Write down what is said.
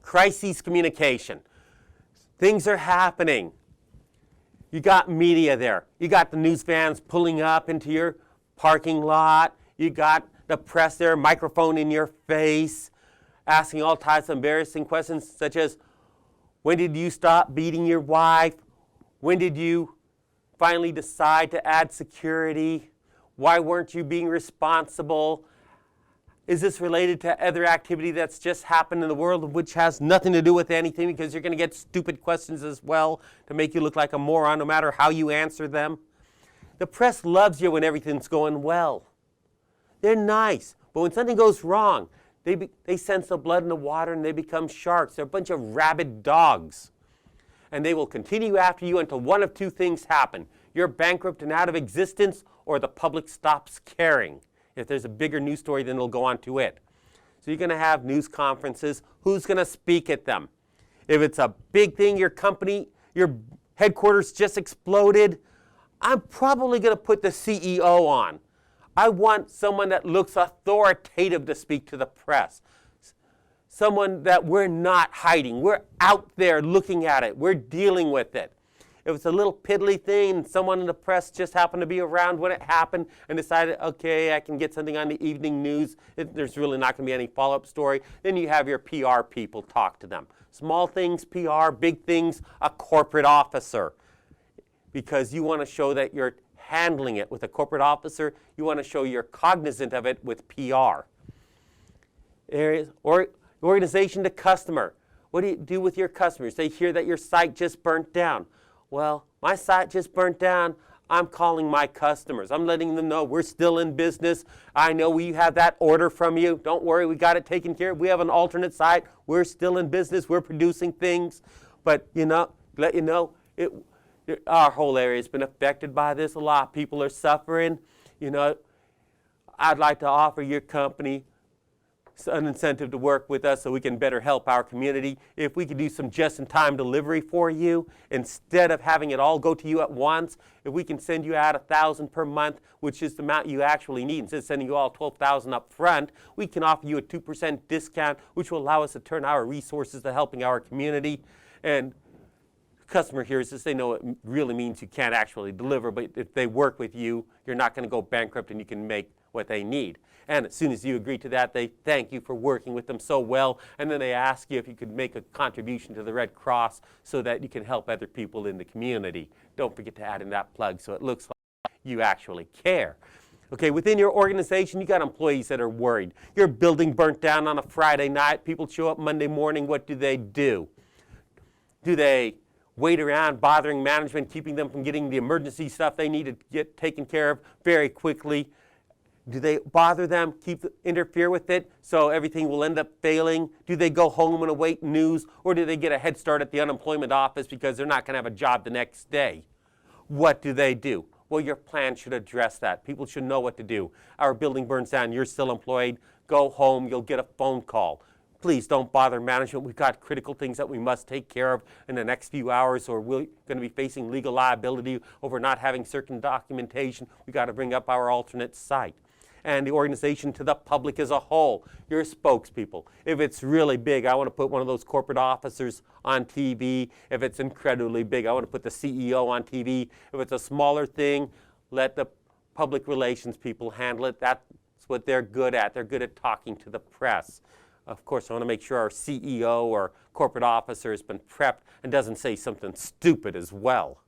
Crises communication. Things are happening. You got media there. You got the news vans pulling up into your parking lot. You got the press there, microphone in your face, asking all types of embarrassing questions such as, when did you stop beating your wife? When did you finally decide to add security? Why weren't you being responsible? Is this related to other activity that's just happened in the world which has nothing to do with anything, because you're going to get stupid questions as well to make you look like a moron no matter how you answer them? The press loves you when everything's going well. They're nice, but when something goes wrong, they sense the blood in the water and they become sharks. They're a bunch of rabid dogs. And they will continue after you until one of two things happen. You're bankrupt and out of existence, or the public stops caring. If there's a bigger news story, then they'll go on to it. So you're going to have news conferences. Who's going to speak at them? If it's a big thing, your company, your headquarters just exploded, I'm probably going to put the CEO on. I want someone that looks authoritative to speak to the press. Someone that we're not hiding. We're out there looking at it. We're dealing with it. If it's a little piddly thing and someone in the press just happened to be around when it happened and decided, okay, I can get something on the evening news, there's really not going to be any follow-up story, then you have your PR people talk to them. Small things, PR. Big things, a corporate officer. Because you want to show that you're handling it with a corporate officer. You want to show you're cognizant of it with PR. Organization to customer. What do you do with your customers? They hear that your site just burnt down. Well, my site just burnt down. I'm calling my customers. I'm letting them know we're still in business. I know we have that order from you. Don't worry, we got it taken care of. We have an alternate site. We're still in business. We're producing things. But, let you know, our whole area has been affected by this. A lot of people are suffering. I'd like to offer your company an incentive to work with us so we can better help our community. If we could do some just-in-time delivery for you, instead of having it all go to you at once, if we can send you out $1,000 per month, which is the amount you actually need, instead of sending you all $12,000 up front, we can offer you a 2% discount, which will allow us to turn our resources to helping our community. And the customer hears this, they know it really means you can't actually deliver, but if they work with you, you're not going to go bankrupt and you can make what they need. And as soon as you agree to that, they thank you for working with them so well, and then they ask you if you could make a contribution to the Red Cross so that you can help other people in the community. Don't forget to add in that plug so it looks like you actually care. Okay, within your organization, you got employees that are worried. Your building burnt down on a Friday night. People show up Monday morning. What do? Do they wait around bothering management, keeping them from getting the emergency stuff they need to get taken care of very quickly? Do they bother them, interfere with it, so everything will end up failing? Do they go home and await news, or do they get a head start at the unemployment office because they're not going to have a job the next day? What do? Well, your plan should address that. People should know what to do. Our building burns down, you're still employed, go home, you'll get a phone call. Please don't bother management. We've got critical things that we must take care of in the next few hours, or we're going to be facing legal liability over not having certain documentation. We've got to bring up our alternate site. And the organization to the public as a whole, your spokespeople. If it's really big, I want to put one of those corporate officers on TV. If it's incredibly big, I want to put the CEO on TV. If it's a smaller thing, let the public relations people handle it. That's what they're good at. They're good at talking to the press. Of course, I want to make sure our CEO or corporate officer has been prepped and doesn't say something stupid as well.